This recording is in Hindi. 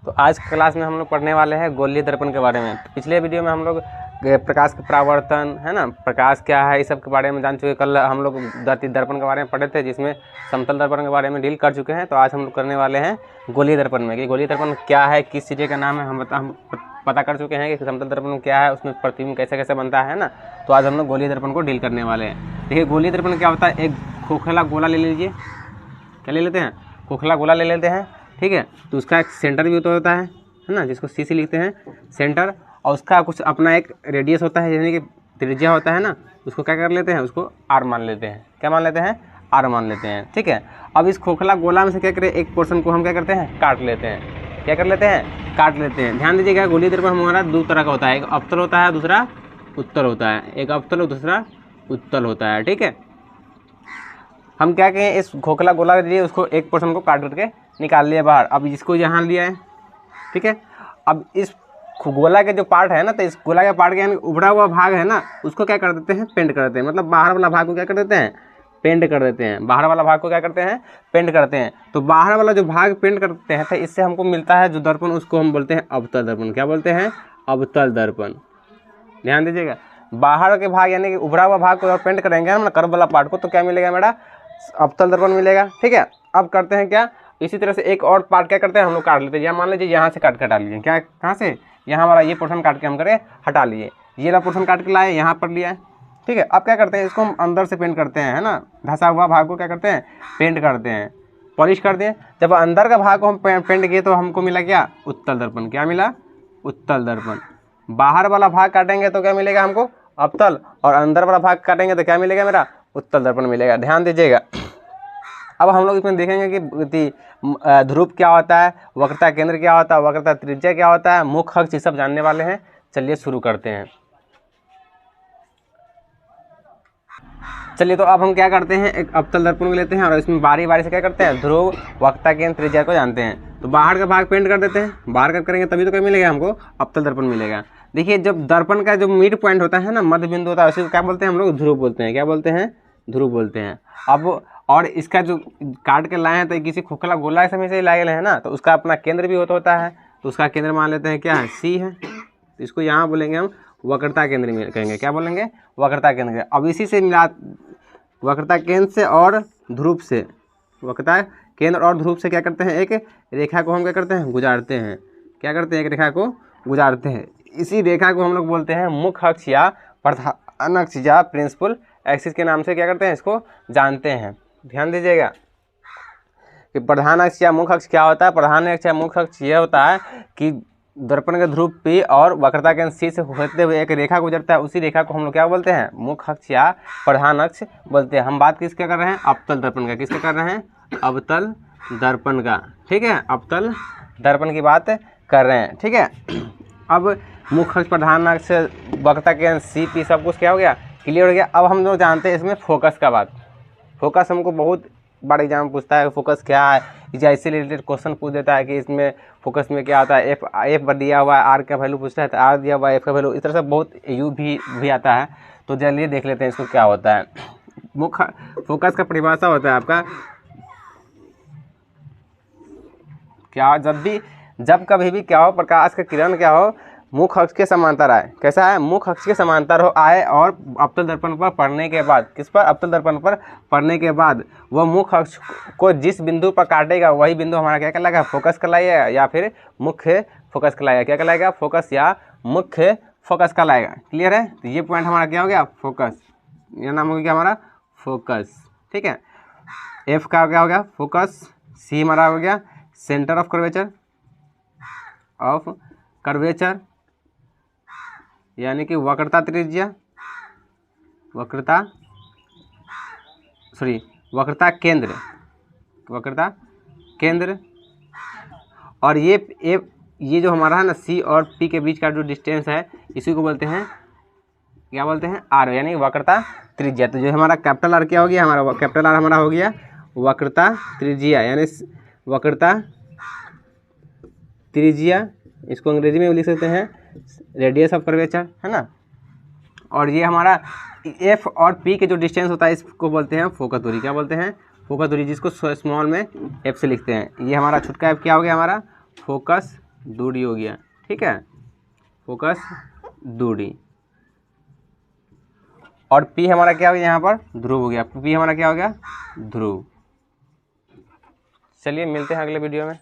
तो आज क्लास में हम लोग पढ़ने वाले हैं गोलीय दर्पण के बारे में। पिछले वीडियो में हम लोग प्रकाश का परावर्तन है ना, प्रकाश क्या है, इस सब के बारे में जान चुके। कल हम लोग दर्पण के बारे में पढ़े थे, जिसमें समतल दर्पण के बारे में डील कर चुके हैं। तो आज हम लोग करने वाले हैं गोलीय दर्पण में कि गोलीय दर्पण क्या है, किस चीज़ का नाम है, हम पता कर चुके हैं कि समतल दर्पण क्या है, उसमें प्रतिबिंब कैसे कैसे बनता है ना। तो आज हम लोग गोलीय दर्पण को डील करने वाले हैं। देखिए गोलीय दर्पण क्या होता है, एक खोखला गोला ले लीजिए। क्या ले लेते हैं? खोखला गोला ले लेते हैं, ठीक है। तो उसका एक सेंटर भी होता है ना, जिसको सी से लिखते हैं सेंटर, और उसका कुछ अपना एक रेडियस होता है, यानी कि त्रिज्या होता है ना। उसको क्या कर लेते हैं, उसको आर मान लेते हैं। क्या मान लेते हैं? आर मान लेते हैं, ठीक है। अब इस खोखला गोला में से क्या करें, एक पोर्शन को हम क्या करते हैं, काट लेते हैं। क्या कर लेते हैं? काट लेते हैं। ध्यान दीजिएगा, गोलीय दर्पण हमारा दो तरह का होता है, एक अवतल होता है, दूसरा उत्तल होता है। एक अवतल और दूसरा उत्तल होता है, ठीक है। हम क्या कहें, इस खोखला गोला लिए उसको एक पोर्शन को काट करके निकाल लिया बाहर। अब इसको यहाँ लिया है, ठीक है। अब इस गोला के जो पार्ट है ना, तो इस गोला के पार्ट के यानी उभरा हुआ भाग है ना, उसको क्या कर देते हैं, पेंट कर देते हैं। मतलब बाहर वाला भाग को क्या कर देते हैं, पेंट कर देते हैं। बाहर वाला भाग को क्या करते हैं, पेंट करते हैं। तो बाहर वाला जो भाग पेंट करते हैं, तो इससे हमको मिलता है जो दर्पण, उसको हम बोलते हैं अवतल दर्पण। क्या बोलते हैं? अवतल दर्पण। ध्यान दीजिएगा, बाहर के भाग यानी कि उभरा हुआ भाग को पेंट करेंगे हम ना, कर्व वाला पार्ट को, तो क्या मिलेगा मेरा, अवतल दर्पण मिलेगा, ठीक है। अब करते हैं क्या, इसी तरह से एक और पार्ट क्या करते हैं, हम लोग काट लेते हैं। या मान लीजिए यहाँ से काट के हटा लीजिए। क्या, कहाँ से? यहाँ वाला ये पोर्शन काट के हम करें हटा लिए, ये वाला पोर्शन काट के लाए यहाँ पर लिया है, ठीक है। अब क्या करते हैं, इसको हम अंदर से पेंट करते हैं, है ना। धंसा हुआ भाग को क्या करते हैं, पेंट करते हैं, पॉलिश करते हैं। जब अंदर का भाग को हम पेंट किए तो हमको मिला क्या, उत्तल दर्पण। क्या मिला? उत्तल दर्पण। बाहर वाला भाग काटेंगे तो क्या मिलेगा हमको, अवतल, और अंदर वाला भाग काटेंगे तो क्या मिलेगा, मेरा उत्तल दर्पण मिलेगा। ध्यान दीजिएगा। अब हम लोग इसमें देखेंगे कि ध्रुव क्या होता है, वक्रता केंद्र क्या होता है, वक्रता त्रिज्या क्या होता है, मुख्य अक्ष, ये सब जानने वाले हैं। चलिए शुरू करते हैं। चलिए तो अब हम क्या करते हैं, एक अवतल दर्पण को लेते हैं और इसमें बारी बारी से क्या करते हैं, ध्रुव, वक्रता केंद्र, त्रिज्या को जानते हैं। तो बाहर का भाग पेंट कर देते हैं, बाहर का करेंगे तभी तो क्या मिलेगा हमको, अवतल दर्पण मिलेगा। देखिए जब दर्पण का जो मिड पॉइंट होता है ना, मध्य बिंदु होता है, उसी को क्या बोलते हैं हम लोग, ध्रुव बोलते हैं। क्या बोलते हैं? ध्रुव बोलते हैं। अब और इसका जो काट के लाए हैं तो किसी खोखला गोला समय से लाए हैं ना, तो उसका अपना केंद्र भी होता है। तो उसका केंद्र मान लेते हैं क्या है, सी है। तो इसको यहाँ बोलेंगे हम वक्रता केंद्र में कहेंगे। क्या बोलेंगे? वक्रता केंद्र। अब इसी से मिला वक्रता केंद्र से और ध्रुव से, वक्रता केंद्र और ध्रुव से क्या करते हैं, एक रेखा को हम क्या करते हैं, गुजारते हैं। क्या करते हैं, एक रेखा को गुजारते हैं। इसी रेखा को हम लोग बोलते हैं मुख्य अक्ष या प्रधान अक्ष या प्रिंसिपल एक्सिस के नाम से क्या करते हैं, इसको जानते हैं। ध्यान दीजिएगा कि प्रधान अक्ष या मुख्य अक्ष क्या होता है। प्रधान अक्ष या मुख्य अक्ष यह होता है कि दर्पण के ध्रुव P और वक्रता केंद्र C से होते हुए एक रेखा गुजरता है, उसी रेखा को हम लोग क्या बोलते हैं, मुख्य अक्ष या प्रधान अक्ष बोलते हैं। हम बात किसका कर रहे हैं, अवतल दर्पण का। किसका कर रहे हैं? अवतल दर्पण का, ठीक है। अवतल दर्पण की बात कर रहे हैं, ठीक है। अब मुख्य अक्ष, प्रधान अक्ष, वक्रता केंद्र C, P सब कुछ क्या हो गया, क्लियर हो गया। अब हम लोग जानते हैं इसमें फोकस का बात। फोकस हमको बहुत बड़ा एग्जाम पूछता है, फोकस क्या है, या इससे रिलेटेड क्वेश्चन पूछ देता है कि इसमें फोकस में क्या आता है। एफ पर दिया हुआ है, आर का वैल्यू पूछता है तो आर दिया हुआ है, एफ का वैल्यू, इस तरह से बहुत यू भी आता है। तो चलिए देख लेते हैं इसको क्या होता है। मुख्य फोकस का परिभाषा होता है आपका क्या, जब कभी भी क्या हो, प्रकाश का किरण क्या हो, मुख्य अक्ष के समांतर आए। कैसा है? मुख्य अक्ष के समांतर हो आए और अवतल दर्पण पर पड़ने के बाद, किस पर, अवतल दर्पण पर पड़ने के बाद वह मुख्य अक्ष को जिस बिंदु पर काटेगा वही बिंदु हमारा क्या कहलाएगा, फोकस कहलाएगा या फिर मुख्य फोकस कहलाएगा। क्या कहलाएगा? फोकस या मुख्य फोकस कहलाएगा। क्लियर है? तो ये पॉइंट हमारा क्या हो गया, फोकस। यह नाम हो गया हमारा फोकस, ठीक है। एफ का क्या हो गया, फोकस। सी हमारा हो गया सेंटर ऑफ कर्वेचर यानी कि वक्रता त्रिज्या, वक्रता केंद्र। और ये जो हमारा है ना, सी और पी के बीच का जो डिस्टेंस है, इसी को बोलते हैं, क्या बोलते हैं, आर, यानी वक्रता त्रिज्या। तो जो हमारा कैपिटल आर क्या हो गया, हमारा कैपिटल आर हमारा हो गया वक्रता त्रिज्या, यानी वक्रता त्रिज्या। इसको अंग्रेजी में भी लिख सकते हैं रेडियस ऑफ कर्वेचर, है ना। और ये हमारा एफ और पी के जो डिस्टेंस होता है, इसको बोलते हैं फोकस दूरी। क्या बोलते हैं? फोकस दूरी, जिसको स्मॉल में एफ से लिखते हैं। ये हमारा छुटका एफ क्या हो गया, हमारा फोकस दूरी हो गया, ठीक है, फोकस दूरी। और पी हमारा क्या हो गया यहाँ पर, ध्रुव हो गया, पी हमारा क्या हो गया, ध्रुव। चलिए मिलते हैं अगले वीडियो में।